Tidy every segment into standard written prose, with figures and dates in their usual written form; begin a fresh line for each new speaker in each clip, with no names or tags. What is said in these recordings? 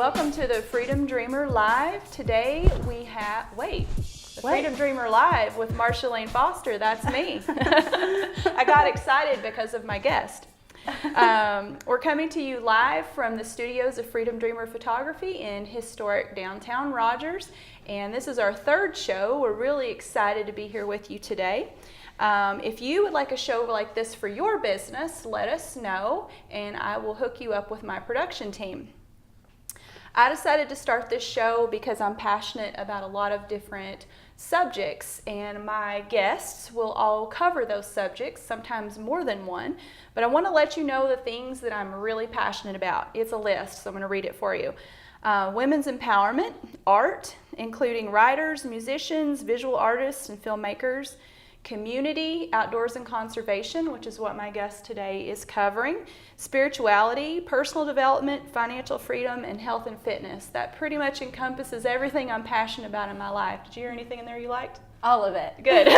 welcome to the Freedom Dreamer Live. Today we have, Freedom Dreamer Live with Marsha Lane Foster, that's me. I got excited because of my guest. We're coming to you live from the studios of Freedom Dreamer Photography in historic downtown Rogers, and this is our third show. We're really excited to be here with you today. If you would like a show like this for your business, let us know, and I will hook you up with my production team. I decided to start this show because I'm passionate about a lot of different subjects, and my guests will all cover those subjects, sometimes more than one, but I want to let you know the things that I'm really passionate about. It's a list, so I'm going to read it for you. Women's empowerment, art, including writers, musicians, visual artists, and filmmakers, community, outdoors and conservation, which is what my guest today is covering, spirituality, personal development, financial freedom, and health and fitness. That pretty much encompasses everything I'm passionate about in my life. Did you hear anything in there you liked?
All of it.
Good.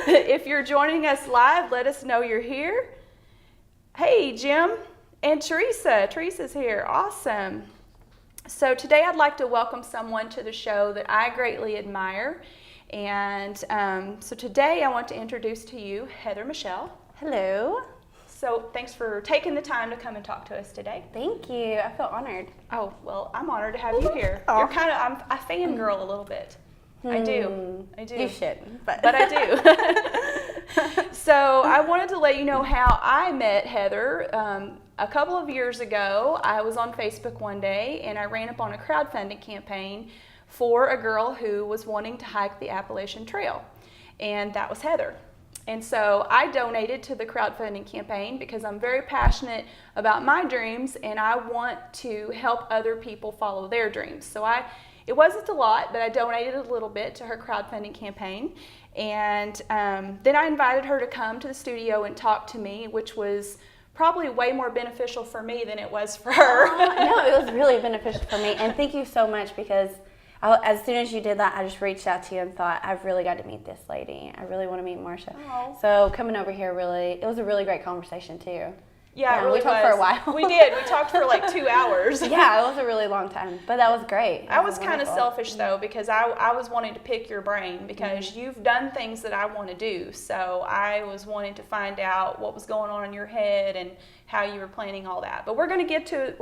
If you're joining us live, let us know you're here. Hey, Jim and Teresa. Teresa's here. Awesome. So today I'd like to welcome someone to the show that I greatly admire. And so today I want to introduce to you Heather Machelle.
Hello.
So thanks for taking the time to come and talk to us today.
Thank you. I feel honored.
Oh, well, I'm honored to have you here. You're I fangirl a little bit. I do.
You shouldn't, but
I do. So I wanted to let you know how I met Heather. A couple of years ago, I was on Facebook one day and I ran up on a crowdfunding campaign for a girl who was wanting to hike the Appalachian Trail, and that was Heather. And so I donated to the crowdfunding campaign because I'm very passionate about my dreams and I want to help other people follow their dreams. So it wasn't a lot, but I donated a little bit to her crowdfunding campaign, and then I invited her to come to the studio and talk to me, which was probably way more beneficial for me than it was for her.
No, it was really beneficial for me, and thank you so much because as soon as you did that, I just reached out to you and thought, I've really got to meet this lady. I really want to meet Marsha.
Oh.
So coming over here, it was a really great conversation too.
Yeah, it really
we talked
was.
for a while.
We did. We talked for like 2 hours.
Yeah, it was a really long time, but that was great.
I was kind of selfish though because I was wanting to pick your brain because you've done things that I want to do. So I was wanting to find out what was going on in your head and how you were planning all that. But we're going to get to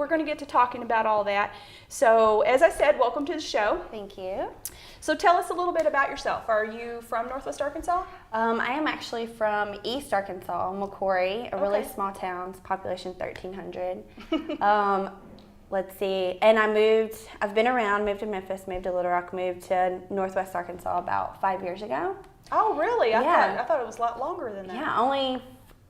talking about all that. So as I said, welcome to the show.
Thank you.
So tell us a little bit about yourself. Are you from Northwest Arkansas?
I am actually from East Arkansas, McCory, a really small town, population 1,300. Let's see, and I've been around, moved to Memphis, moved to Little Rock, moved to Northwest Arkansas about 5 years ago.
Oh, really?
Yeah.
I thought it was a lot longer than that.
Yeah, only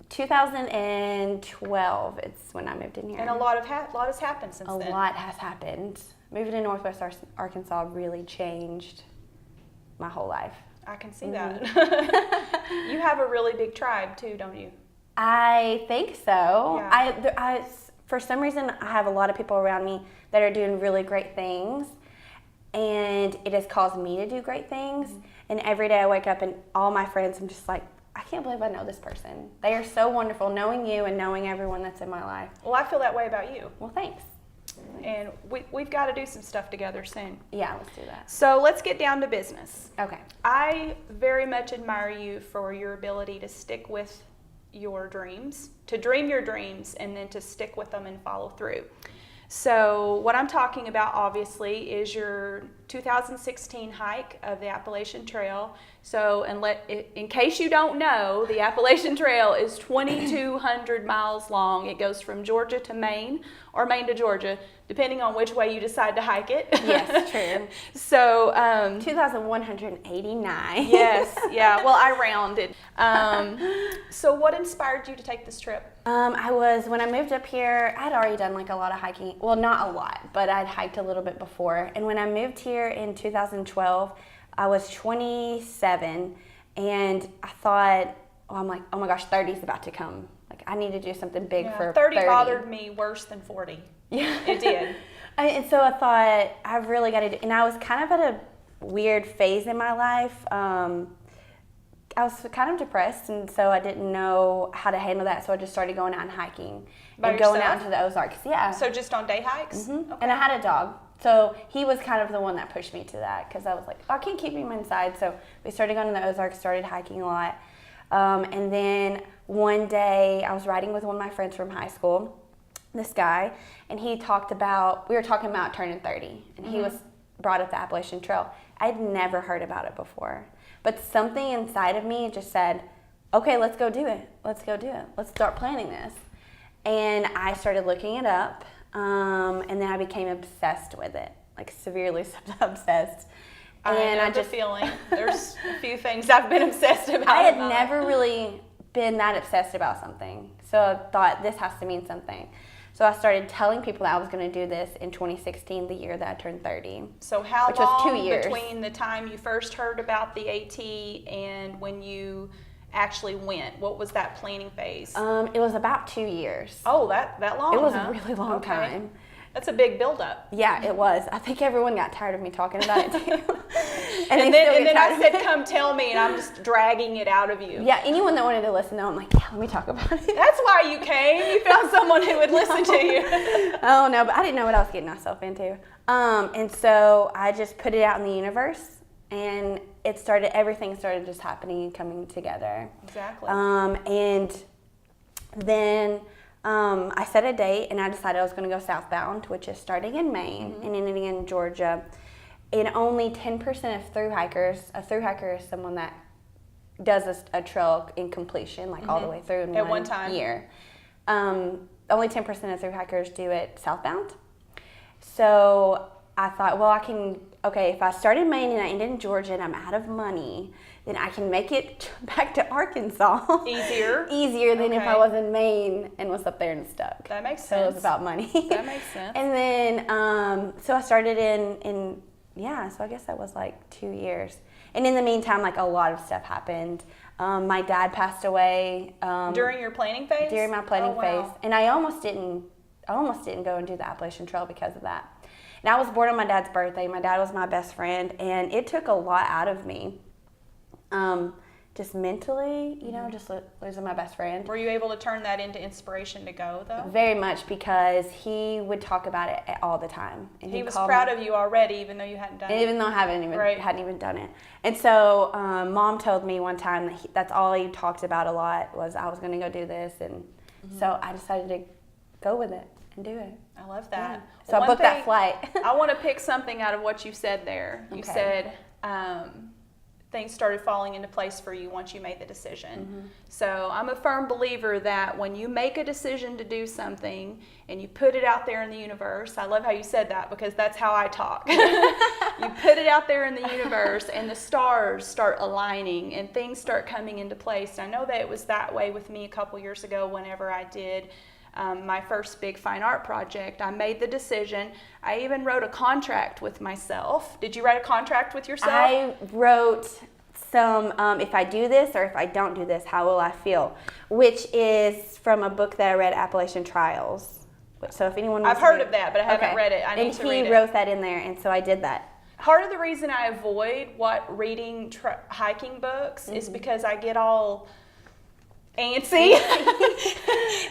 2012 it's when I moved in here.
And a lot has happened since then.
A lot has happened. Moving to Northwest Arkansas really changed my whole life.
I can see that. You have a really big tribe too, don't you?
I think so.
Yeah.
I for some reason, I have a lot of people around me that are doing really great things, and it has caused me to do great things. Mm-hmm. And every day I wake up and all my friends, I'm just like, I can't believe I know this person. They are so wonderful, knowing you and knowing everyone that's in my life.
Well, I feel that way about you.
Well, thanks.
And we've got to do some stuff together soon.
Yeah, let's do that.
So let's get down to business.
Okay.
I very much admire you for your ability to stick with your dreams, to dream your dreams, and then to stick with them and follow through. So what I'm talking about, obviously, is your 2016 hike of the Appalachian Trail. So, in case you don't know, the Appalachian Trail is 2,200 miles long. It goes from Georgia to Maine, or Maine to Georgia, depending on which way you decide to hike it.
Yes, true.
So,
2,189.
Yes, yeah. Well, I rounded. So, what inspired you to take this trip?
When I moved up here, I'd already done like a lot of hiking. Well, not a lot, but I'd hiked a little bit before. And when I moved here in 2012, I was 27, and I thought, I'm like, oh my gosh, 30 is about to come. Like, I need to do something big for 30.
30 bothered me worse than 40.
Yeah.
It did.
And so I thought, I've really got to do, and I was kind of at a weird phase in my life. I was kind of depressed, and so I didn't know how to handle that. So I just started going out and hiking going out into the Ozarks. Yeah.
So just on day hikes?
Okay. And I had a dog. So he was kind of the one that pushed me to that because I was like, I can't keep him inside. So we started going to the Ozarks, started hiking a lot. And then one day I was riding with one of my friends from high school, this guy, and we were talking about turning 30, and he was brought up the Appalachian Trail. I'd never heard about it before, but something inside of me just said, okay, let's go do it. Let's go do it. Let's start planning this. And I started looking it up, and then I became obsessed with it, like severely obsessed.
And I just feeling there's a few things I've been obsessed about.
I had never really been that obsessed about something, so I thought this has to mean something. So I started telling people that I was going to do this in 2016, the year that I turned 30.
So how
which
long
was 2 years.
Between the time you first heard about the AT and when you actually went? What was that planning phase?
It was about 2 years.
Oh, that long?
It was a really long time.
That's a big buildup.
Yeah, it was. I think everyone got tired of me talking about it too.
and then I said, come tell me, and I'm just dragging it out of you.
Yeah, anyone that wanted to listen, though, I'm like, yeah, let me talk about it.
That's why you came. You found someone who would listen to you.
Oh, no, but I didn't know what I was getting myself into. And so I just put it out in the universe, and everything started just happening and coming together.
Exactly.
And then I set a date, and I decided I was going to go southbound, which is starting in Maine and ending in Georgia. And only 10% of thru hikers, a thru hiker is someone that does a trail in completion, like all the way through in one time. Year. Only 10% of thru hikers do it southbound. So I thought, well, if I start in Maine and I end in Georgia and I'm out of money, then I can make it back to Arkansas. Easier than if I was in Maine and was up there and stuck.
That makes sense.
So it was about money.
That makes sense.
And then, so I started so I guess that was like 2 years. And in the meantime, like a lot of stuff happened. My dad passed away.
During your planning phase?
During my planning phase. And I almost didn't go and do the Appalachian Trail because of that. And I was born on my dad's birthday. My dad was my best friend, and it took a lot out of me. Just mentally, just losing my best friend.
Were you able to turn that into inspiration to go, though?
Very much, because he would talk about it all the time. And
he was proud of you already, even though you hadn't done it.
Even though I hadn't even done it. And so Mom told me one time that that's all he talked about a lot was I was going to go do this. And so I decided to go with it and do it.
I love that.
Yeah. So I booked that flight.
I want to pick something out of what you said there. You said things started falling into place for you once you made the decision. So I'm a firm believer that when you make a decision to do something and you put it out there in the universe, I love how you said that because that's how I talk. You put it out there in the universe and the stars start aligning and things start coming into place. I know that it was that way with me a couple years ago whenever I did my first big fine art project. I made the decision. I even wrote a contract with myself. Did you write a contract with yourself?
I wrote some, if I do this or if I don't do this, how will I feel? Which is from a book that I read, Appalachian Trails. So if anyone wants
I've heard of that, but I haven't read it. I need to read it.
And he wrote that in there, and so I did that.
Part of the reason I avoid reading hiking books is because I get all antsy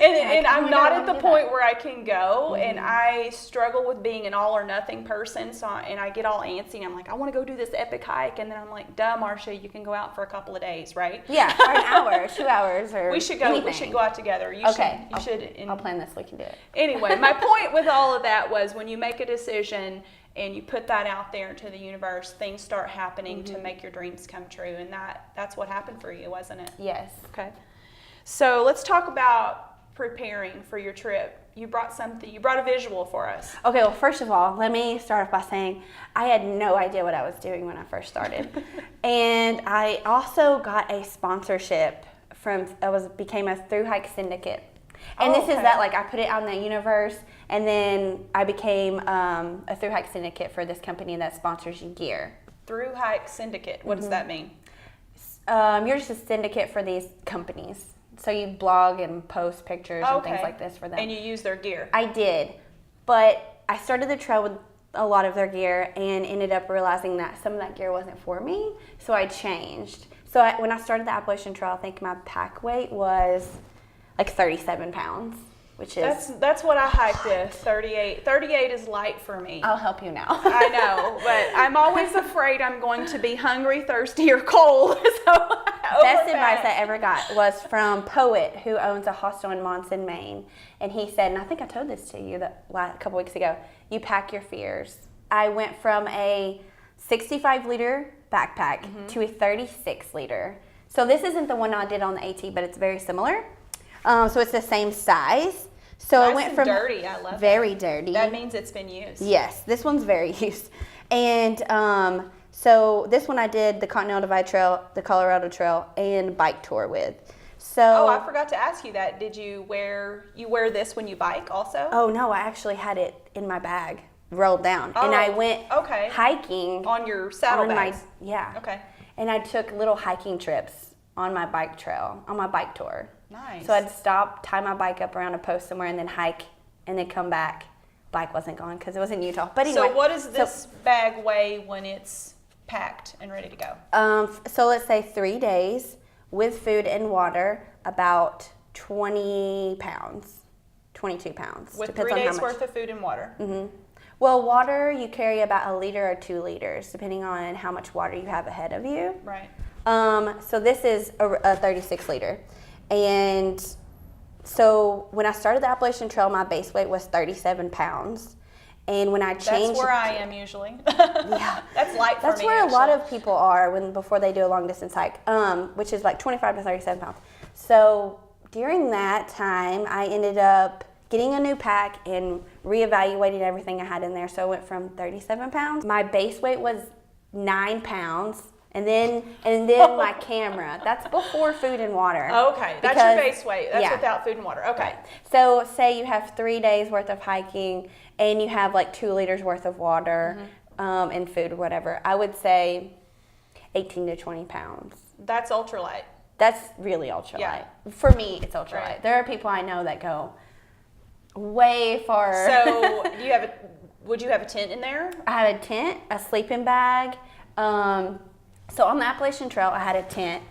and I'm not at the point where I can go, and I struggle with being an all or nothing person, and I get all antsy and I'm like, I want to go do this epic hike, and then I'm like, duh, Marsha, you can go out for a couple of days, right?
Yeah, or an hour, 2 hours, or
we should go anything. We should go out together.
I'll plan this, we can do it.
Anyway, my point with all of that was when you make a decision and you put that out there into the universe, things start happening to make your dreams come true, and that's what happened for you, wasn't it?
Yes.
Okay. So let's talk about preparing for your trip. You brought a visual for us.
Okay, well, first of all, let me start off by saying I had no idea what I was doing when I first started. And I also got a sponsorship became a thru hike syndicate. And this is that, like, I put it out in the universe, and then I became a thru hike syndicate for this company that sponsors you gear.
Thru hike syndicate, what does that mean?
You're just a syndicate for these companies. So you blog and post pictures and things like this for them.
And you use their gear.
I did. But I started the trail with a lot of their gear and ended up realizing that some of that gear wasn't for me. So I changed. So when I started the Appalachian Trail, I think my pack weight was like 37 pounds, which is...
That's what I hike with, 38. 38 is light for me.
I'll help you now.
I know, but I'm always afraid I'm going to be hungry, thirsty, or cold. So
Best advice I ever got was from Poet, who owns a hostel in Monson, Maine. And he said, and I think I told this to you a couple weeks ago, you pack your fears. I went from a 65-liter backpack to a 36-liter. So this isn't the one I did on the AT, but it's very similar. So it's the same size. So
nice
I went
and
from
dirty. I love
very
that.
dirty.
That means it's been used.
Yes, this one's very used. And so this one I did the Continental Divide Trail, the Colorado Trail, and bike tour with. So
I forgot to ask you that. Did you wear this when you bike also?
Oh no, I actually had it in my bag, rolled down, and I went hiking
on your saddlebags.
Yeah.
Okay.
And I took little hiking trips on my bike trail, on my bike tour.
Nice.
So I'd stop, tie my bike up around a post somewhere, and then hike, and then come back. Bike wasn't gone because it was in Utah. But anyway.
So what does this bag weigh when it's packed and ready to go?
So let's say 3 days with food and water, about 20 pounds, 22 pounds.
With
Depends
3
on how
days
much.
worth of food and water.
Mm-hmm. Well, water, you carry about 1 liter or 2 liters, depending on how much water you have ahead of you.
Right.
So this is a 36 liter. And so when I started the Appalachian Trail, my base weight was 37 pounds. And when I changed...
That's where I am usually.
Yeah.
That's light for me,
That's where a lot of people are before they do a long distance hike, which is like 25 to 37 pounds. So during that time, I ended up getting a new pack and reevaluating everything I had in there. So I went from 37 pounds. My base weight was 9 pounds. And then my camera. That's before food and water.
Okay, that's your base weight. That's without food and water. Okay.
Right. So say you have 3 days worth of hiking and you have like 2 liters worth of water and food or whatever. I would say 18 to 20 pounds.
That's ultralight.
That's really ultralight.
Yeah.
For me, it's ultralight.
Right.
There are people I know that go way far.
So would you have a tent in there?
I had a tent, a sleeping bag. So on the Appalachian Trail, I had a tent,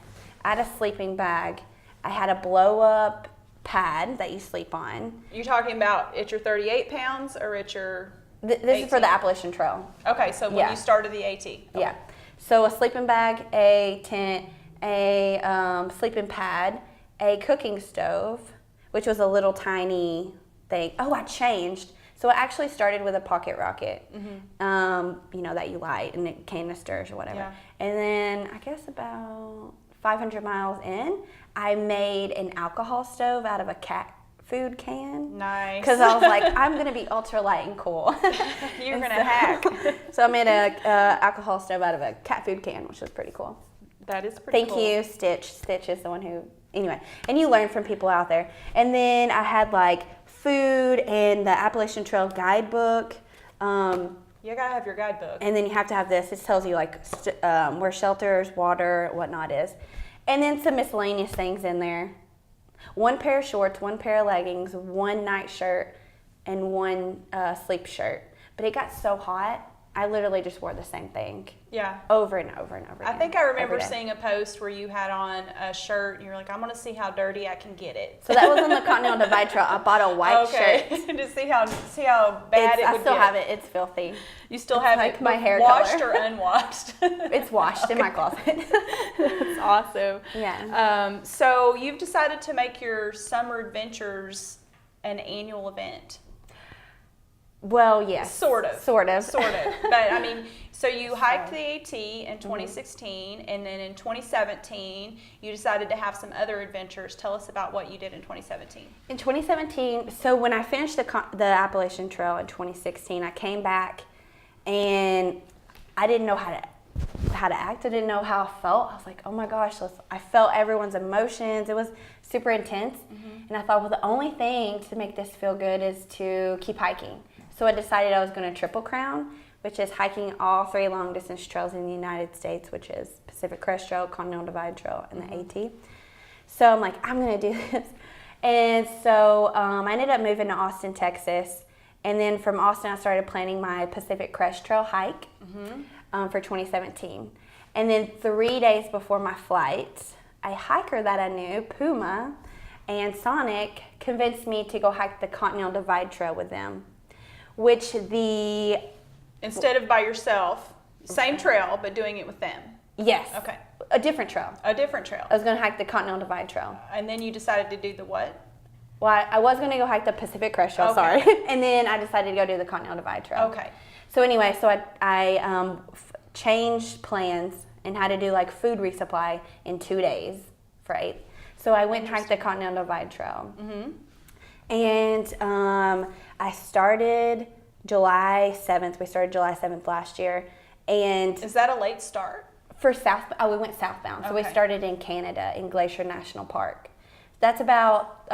I had a sleeping bag, I had a blow-up pad that you sleep on.
You're talking about at your 38 pounds or at your
This is for the Appalachian Trail.
Okay, so when you started the AT. Okay.
Yeah. So a sleeping bag, a tent, a sleeping pad, a cooking stove, which was a little tiny thing. Oh, I changed. So it actually started with a pocket rocket, that you light and it canisters or whatever.
Yeah.
And then I guess about 500 miles in, I made an alcohol stove out of a cat food can.
Nice.
Because I was like, I'm going to be ultra light and cool.
You're going to hack.
So I made a alcohol stove out of a cat food can, which was pretty cool.
That is pretty cool.
Thank you, Stitch. Stitch is the one who, anyway. And you learn from people out there. And then I had like food and the Appalachian Trail guidebook.
You gotta have your guidebook.
And then you have to have this. It tells you like where shelters, water, whatnot is. And then some miscellaneous things in there. 1 pair of shorts, 1 pair of leggings, 1 night shirt, and 1 sleep shirt. But it got so hot, I literally just wore the same thing.
Yeah.
Over and over and over again.
I think I remember seeing a post where you had on a shirt and you were like, I'm going to see how dirty I can get it.
So that was on the Continental Divide Trail. I bought a white shirt.
To see how bad it would
I still
get.
have it. It's filthy.
You still have
like
it
my hair
washed
color.
or unwashed?
It's washed in my closet.
That's awesome.
Yeah.
So you've decided to make your summer adventures an annual event.
Well, yes.
Sort of.
Sort of.
But I mean, so you hiked the AT in 2016, and then in 2017, you decided to have some other adventures. Tell us about what you did in 2017.
In 2017, so when I finished the Appalachian Trail in 2016, I came back and I didn't know how to act. I didn't know how I felt. I was like, oh my gosh, I felt everyone's emotions. It was super intense. And I thought, well, the only thing to make this feel good is to keep hiking. So I decided I was going to Triple Crown, which is hiking all 3 long distance trails in the United States, which is Pacific Crest Trail, Continental Divide Trail, and the AT. So I'm like, I'm going to do this. And so I ended up moving to Austin, Texas, And then from Austin, I started planning my Pacific Crest Trail hike for 2017. And then 3 days before my flight, a hiker that I knew, Puma and Sonic, convinced me to go hike the Continental Divide Trail with them, which
Instead of by yourself, same trail, but doing it with them.
Yes.
Okay.
A different trail.
A different trail.
I was going to hike the Continental Divide Trail.
And then you decided to do the what?
Well, I was going to go hike the Pacific Crest Trail, sorry. And then I decided to go do the Continental Divide Trail.
Okay.
So anyway, so I changed plans and had to do like food resupply in 2 days, right? So I went and hiked the Continental Divide Trail. And I started July 7th. We started July 7th last year. And
is that a late start?
For we went southbound. So we started in Canada in Glacier National Park. That's about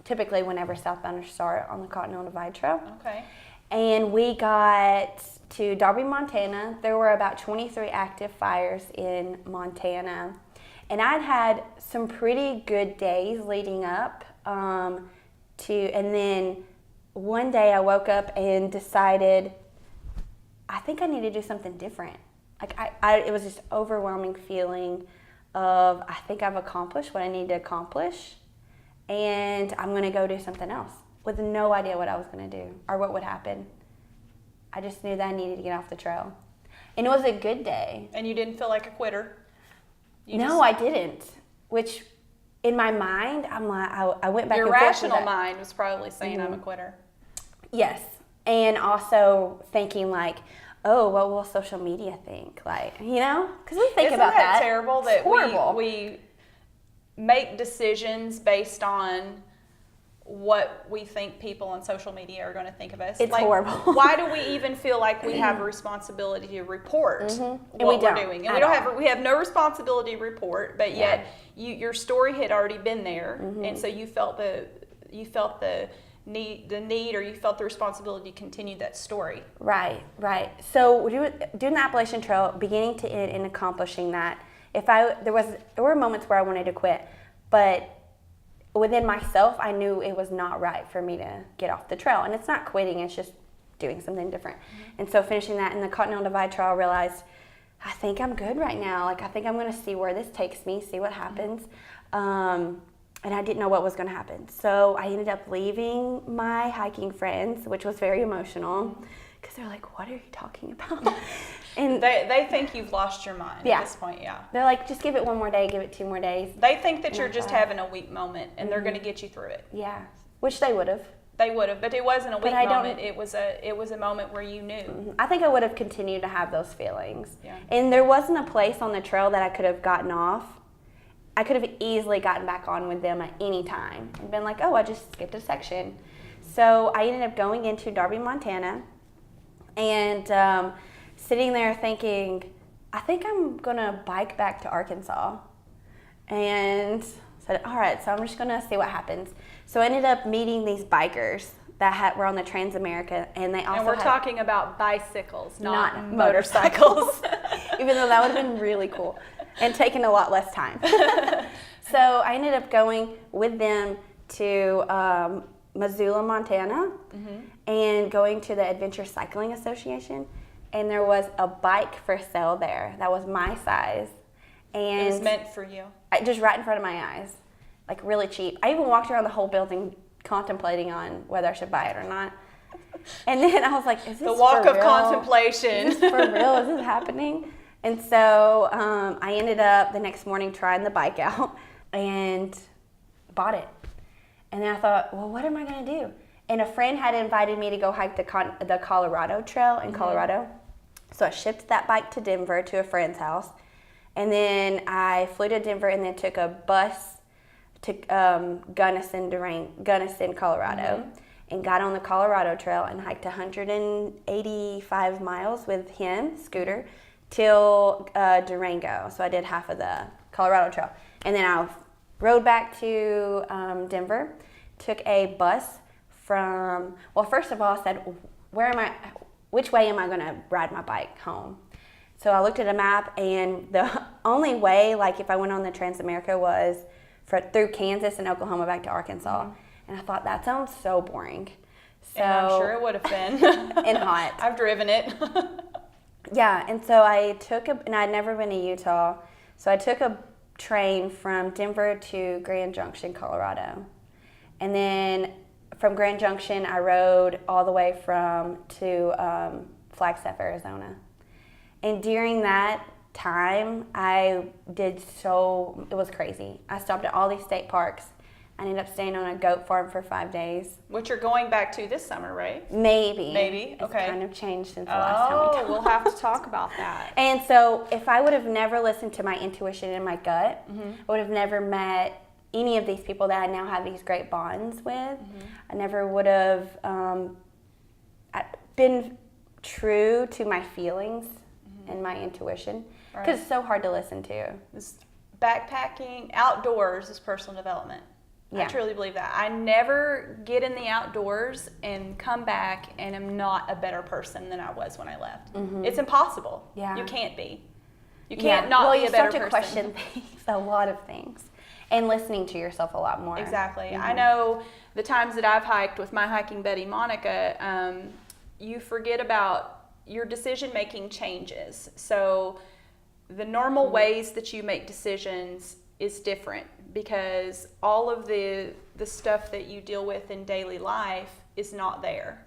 typically whenever southbounders start on the Continental Divide Trail.
Okay.
And we got to Darby, Montana. There were about 23 active fires in Montana. And I'd had some pretty good days leading up and then one day I woke up and decided, I think I need to do something different. Like it was this overwhelming feeling of, I think I've accomplished what I need to accomplish, and I'm going to go do something else with no idea what I was going to do or what would happen. I just knew that I needed to get off the trail. And it was a good day.
And you didn't feel like a quitter?
I didn't. Which, in my mind, I'm like, I went back
Your
and forth. Your
rational mind was probably saying, I'm a quitter.
Yes. And also thinking like, oh, what will social media think? Like, you know? Because we think about that.
Isn't that terrible that we make decisions based on what we think people on social media are going to think of us?
It's horrible.
Why do we even feel like we have a responsibility to report what we're doing? And we have no responsibility to report, but yet your story had already been there, and so you felt the need, or you felt the responsibility to continue that story.
Right. So doing the Appalachian Trail, beginning to end and accomplishing that, there were moments where I wanted to quit, but within myself, I knew it was not right for me to get off the trail. And it's not quitting, it's just doing something different. And so finishing that in the Continental Divide Trail, I realized, I think I'm good right now. Like, I think I'm going to see where this takes me, see what happens. And I didn't know what was going to happen. So I ended up leaving my hiking friends, which was very emotional, because they're like, what are you talking about? And
they think you've lost your mind at this point,
They're like, just give it one more day, give it 2 more days.
They think that you're just having a weak moment, and they're going to get you through it.
Yeah, which they would have.
They would have, but it wasn't a weak moment. It was a moment where you knew.
I think I would have continued to have those feelings.
Yeah.
And there wasn't a place on the trail that I could have gotten off. I could have easily gotten back on with them at any time and been like, oh, I just skipped a section. So I ended up going into Darby, Montana, and sitting there thinking, I think I'm going to bike back to Arkansas. And said, all right, so I'm just going to see what happens. So I ended up meeting these bikers that were on the Transamerica, and they also
we're talking about bicycles, not
motorcycles. Even though that would have been really cool and taken a lot less time. So I ended up going with them to Missoula, Montana, and going to the Adventure Cycling Association, and there was a bike for sale there that was my size. And
it was meant for you.
Just right in front of my eyes, like really cheap. I even walked around the whole building contemplating on whether I should buy it or not. And then I was like, is this
the walk
for
of
real?
Contemplation?
Is this for real? Is this happening? And so I ended up the next morning trying the bike out and bought it. And then I thought, well, what am I going to do? And a friend had invited me to go hike the Colorado Trail in Colorado. So I shipped that bike to Denver to a friend's house. And then I flew to Denver and then took a bus to Gunnison, Colorado, and got on the Colorado Trail and hiked 185 miles with him, Scooter, till Durango. So I did half of the Colorado Trail. And then I rode back to Denver, took a bus from, well, first of all, I said, which way am I going to ride my bike home? So I looked at a map, and the only way, like if I went on the Transamerica, was through Kansas and Oklahoma back to Arkansas. And I thought, that sounds so boring. So,
and I'm sure it would have been.
And hot.
I've driven it.
Yeah, and so and I'd never been to Utah, so I took a train from Denver to Grand Junction, Colorado. And then from Grand Junction, I rode all the way to Flagstaff, Arizona. And during that time, it was crazy. I stopped at all these state parks. I ended up staying on a goat farm for 5 days.
Which you're going back to this summer, right?
Maybe.
Okay.
It's kind of changed since the last time we talked.
We'll have to talk about that.
And so if I would have never listened to my intuition and my gut, I would have never met any of these people that I now have these great bonds with. I never would have been true to my feelings and my intuition, because it's so hard to listen to.
This backpacking, outdoors is personal development.
Yeah.
I truly believe that. I never get in the outdoors and come back and am not a better person than I was when I left. It's impossible.
Yeah.
You can't be. You can't not be a better person.
You start to question things, a lot of things, and listening to yourself a lot more.
Exactly. I know the times that I've hiked with my hiking buddy Monica, you forget about your decision-making changes. So the normal ways that you make decisions is different, because all of the stuff that you deal with in daily life is not there.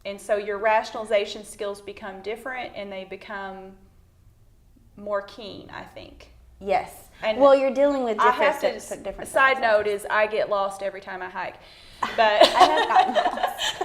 And so your rationalization skills become different, and they become more keen, I think.
Yes.
And
well, you're dealing with different
I have to,
different
side note is I get lost every time I hike. But
I have gotten lost.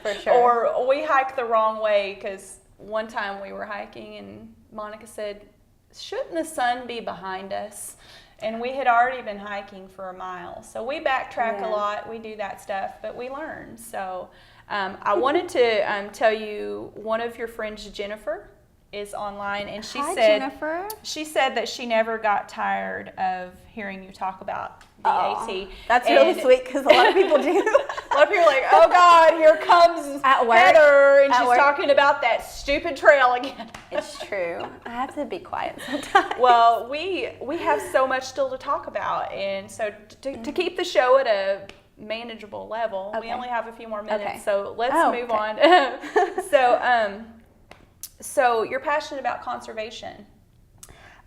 For sure.
Or we hike the wrong way, because one time we were hiking and Monica said, shouldn't the sun be behind us? And we had already been hiking for a mile. So we backtrack a lot. We do that stuff, but we learn. So I wanted to tell you, one of your friends, Jennifer, is online, and
Hi, Jennifer.
She said that she never got tired of hearing you talk about the AT.
That's really sweet, because a lot of people do.
A lot of people are like, oh God, here comes Heather, and she's talking about that stupid trail again.
It's true. I have to be quiet sometimes.
Well, we have so much still to talk about, and so to keep the show at a manageable level, we only have a few more minutes, so let's move on. So you're passionate about conservation.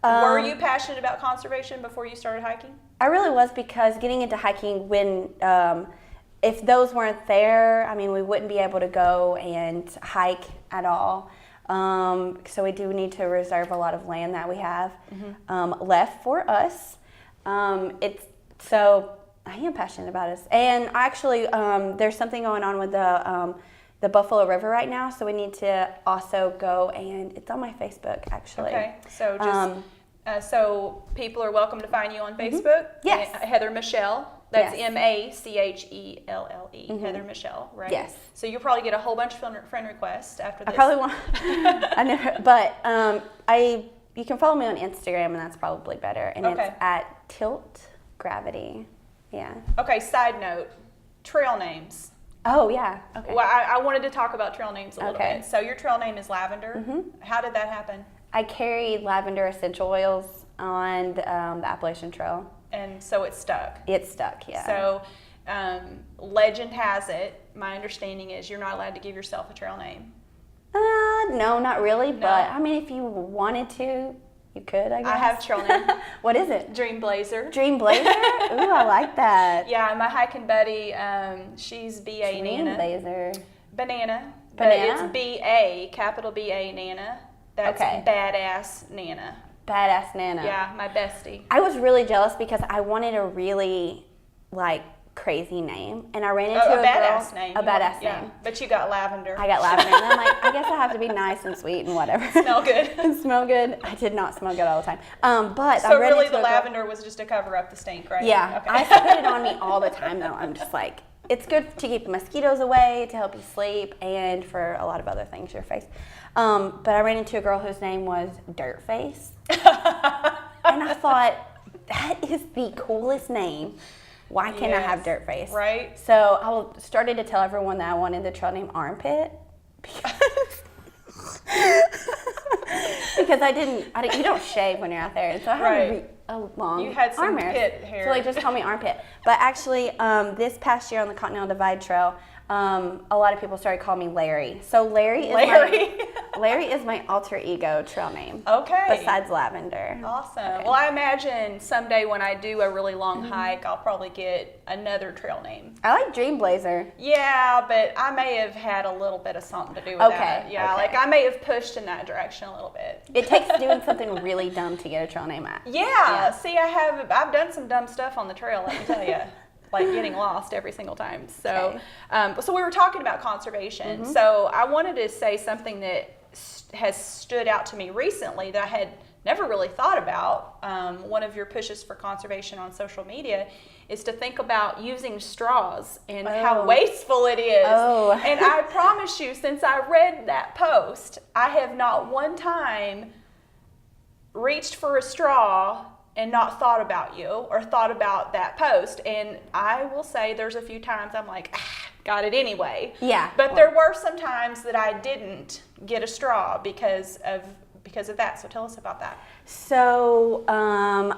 Were you passionate about conservation before you started hiking?
I really was, because getting into hiking, when if those weren't there, I mean, we wouldn't be able to go and hike at all. So we do need to reserve a lot of land that we have left for us. So I am passionate about it. And actually, there's something going on with the Buffalo River right now, so we need to also go, and it's on my Facebook, actually.
Okay, so just so people are welcome to find you on Facebook.
Yes.
Heather Machelle. That's
Yes.
Machelle. Heather Machelle, right?
Yes.
So you'll probably get a whole bunch of friend requests after this.
I probably won't. I never, but you can follow me on Instagram, and that's probably better. And it's at Tilt Gravity. Yeah.
Okay. Side note: trail names.
Oh yeah. Okay.
Well, I wanted to talk about trail names a little
Okay.
bit. So your trail name is Lavender. How did that happen?
I carry lavender essential oils on the Appalachian Trail.
And so it stuck.
It stuck, yeah.
So legend has it, my understanding is you're not allowed to give yourself a trail name.
No, not really.
No.
But I mean, if you wanted to, you could, I guess.
I have a trail name.
What is it?
Dream Blazer.
Dream Blazer? Ooh, I like that.
Yeah, my hiking buddy, she's B.A.
Dream
Nana.
Blazer.
Banana. But
Banana?
it's B.A., capital B.A. Nana. That's Badass Nana.
Badass Nana.
Yeah, my bestie.
I was really jealous, because I wanted a really, crazy name. And I ran into a
badass
girl.
name.
A badass name.
But you got Lavender.
I got Lavender. And I'm like, I guess I have to be nice and sweet and whatever.
Smell good.
And smell good. I did not smell good all the time. But
so
I ran
really
into
the
a girl.
lavender was just to cover up the stink, right?
Yeah.
Okay.
I spray it on me all the time, though. I'm just like, it's good to keep the mosquitoes away, to help you sleep, and for a lot of other things, your face. But I ran into a girl whose name was Dirtface. And I thought, that is the coolest name. Why can't I have Dirtface?
Right.
So I started to tell everyone that I wanted the trail name Armpit. Because you don't shave when you're out there. And so I had a long
You had some
arm hair.
pit hair.
So they just call me Armpit. But actually, this past year on the Continental Divide Trail, a lot of people started calling me Larry. So Larry is my alter ego trail name.
Okay.
Besides Lavender.
Awesome.
Okay.
Well, I imagine someday when I do a really long hike, I'll probably get another trail name.
I like Dream Blazer.
Yeah, but I may have had a little bit of something to do with that. Yeah,
okay.
like I may have pushed in that direction a little bit.
It takes doing something really dumb to get a trail name at.
Yeah. See, I've done some dumb stuff on the trail, let me tell you. Like getting lost every single time. So, so we were talking about conservation. So I wanted to say something that has stood out to me recently that I had never really thought about. One of your pushes for conservation on social media is to think about using straws and how wasteful it is. And I promise you, since I read that post, I have not one time reached for a straw and not thought about you or thought about that post. And I will say there's a few times I'm like, got it anyway.
Yeah.
But there were some times that I didn't get a straw because of that. So tell us about that.
So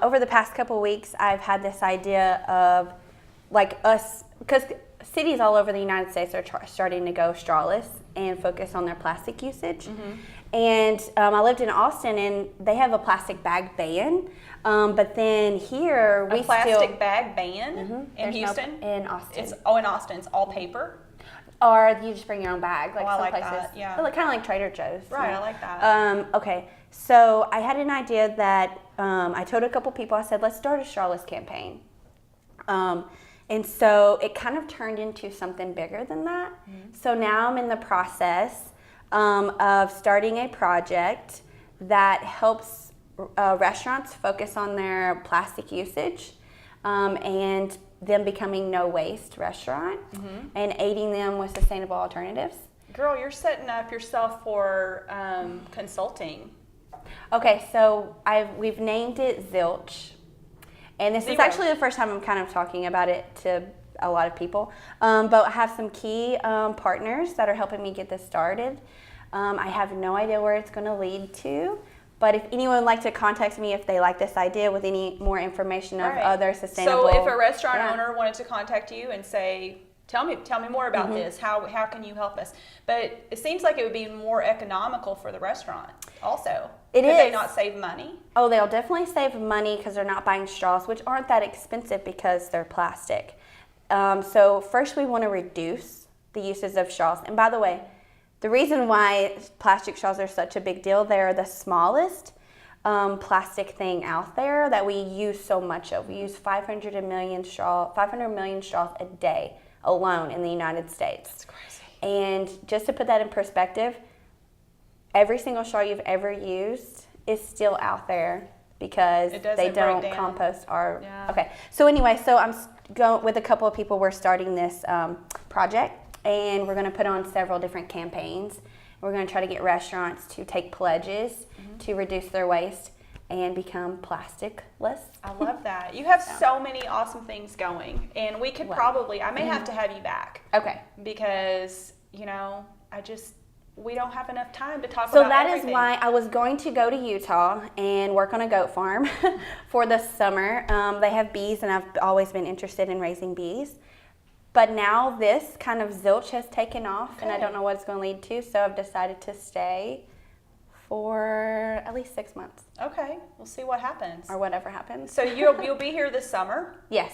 over the past couple weeks, I've had this idea of like us, because cities all over the United States are starting to go strawless and focus on their plastic usage. And I lived in Austin, and they have a plastic bag ban. But then here we
plastic bag ban in Houston?
In Austin.
In Austin. It's all paper?
Or you just bring your own bag, like
I
some
like
places.
that, yeah.
But kind of like Trader Joe's.
Right, I like that.
Okay, so I had an idea that I told a couple people, I said, let's start a strawless campaign. And so it kind of turned into something bigger than that. So now I'm in the process of starting a project that helps restaurants focus on their plastic usage and them becoming no waste restaurant and aiding them with sustainable alternatives.
Girl, you're setting up yourself for consulting.
Okay, so we've named it Zilch, and this is actually the first time I'm kind of talking about it to a lot of people, but I have some key partners that are helping me get this started. I have no idea where it's going to lead to, but if anyone would like to contact me if they like this idea with any more information of other sustainable...
So if a restaurant owner wanted to contact you and say, tell me more about this, how can you help us? But it seems like it would be more economical for the restaurant also. Could they not save money?
Oh, they'll definitely save money because they're not buying straws, which aren't that expensive because they're plastic. So first we want to reduce the uses of straws. And by the way, the reason why plastic straws are such a big deal, they're the smallest plastic thing out there that we use so much of. We use 500 million straws a day alone in the United States.
That's crazy.
And just to put that in perspective, every single straw you've ever used is still out there because they don't compost our...
Yeah.
Okay, so anyway, so I'm going with a couple of people, we're starting this project. And we're going to put on several different campaigns. We're going to try to get restaurants to take pledges to reduce their waste and become plasticless.
I love that. You have so many awesome things going. And we could probably, I may have to have you back.
Okay.
Because, we don't have enough time to talk
so
about everything.
So that is why I was going to go to Utah and work on a goat farm for the summer. They have bees, and I've always been interested in raising bees. But now this kind of Zilch has taken off, and I don't know what it's going to lead to, so I've decided to stay for at least 6 months.
Okay, we'll see what happens.
Or whatever happens.
So you'll be here this summer?
Yes.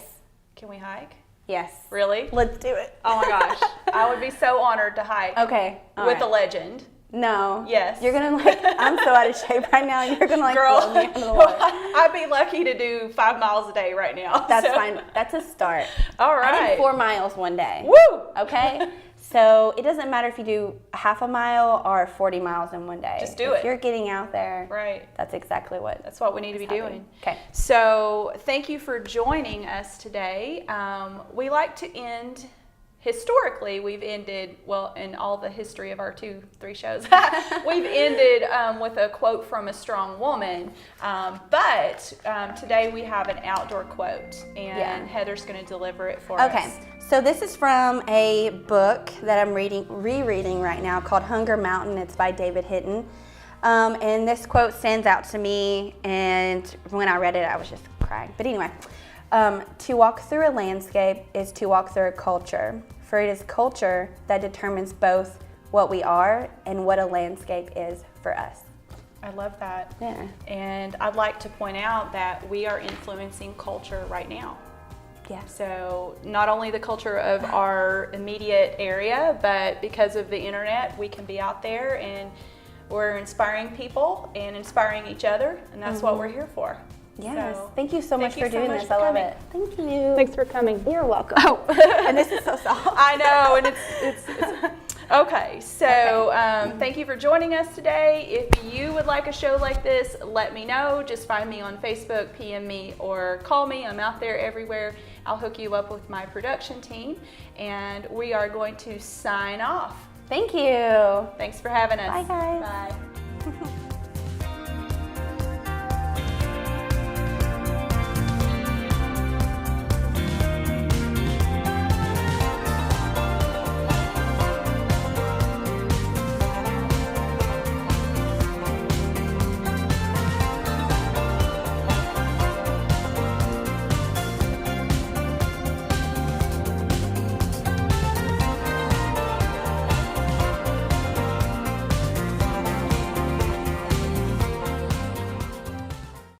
Can we hike?
Yes.
Really?
Let's do it.
Oh my gosh, I would be so honored to hike.
Okay.
With a legend.
No.
Yes.
You're going to I'm so out of shape right now. You're going to
Girl,
blow me out of the water.
I'd be lucky to do 5 miles a day right now.
That's fine. That's a start.
All right.
I did 4 miles one day.
Woo!
Okay? So it doesn't matter if you do half a mile or 40 miles in one day.
Just do it.
If you're getting out there,
right.
That's exactly what.
That's what we need to be doing.
Okay.
So thank you for joining us today. We like to end. Historically, we've ended, in all the history of our 2-3 shows, we've ended with a quote from a strong woman. But today we have an outdoor quote, and Heather's going to deliver it for us.
Okay, so this is from a book that I'm rereading right now called Hunger Mountain. It's by David Hinton. And this quote stands out to me, and when I read it, I was just crying. But anyway, to walk through a landscape is to walk through a culture. for it is culture that determines both what we are and what a landscape is for us.
I love that.
Yeah.
And I'd like to point out that we are influencing culture right now.
Yeah.
So not only the culture of our immediate area, but because of the internet, we can be out there and we're inspiring people and inspiring each other, and that's what we're here for.
Yes.
So,
thank you so much for doing this.
for
I love
coming.
it. Thank you.
Thanks for coming.
You're welcome. Oh, and this is so soft.
I know, and it's okay. So thank you for joining us today. If you would like a show like this, let me know. Just find me on Facebook, PM me, or call me. I'm out there everywhere. I'll hook you up with my production team, and we are going to sign off.
Thank you.
Thanks for having us.
Bye, guys.
Bye.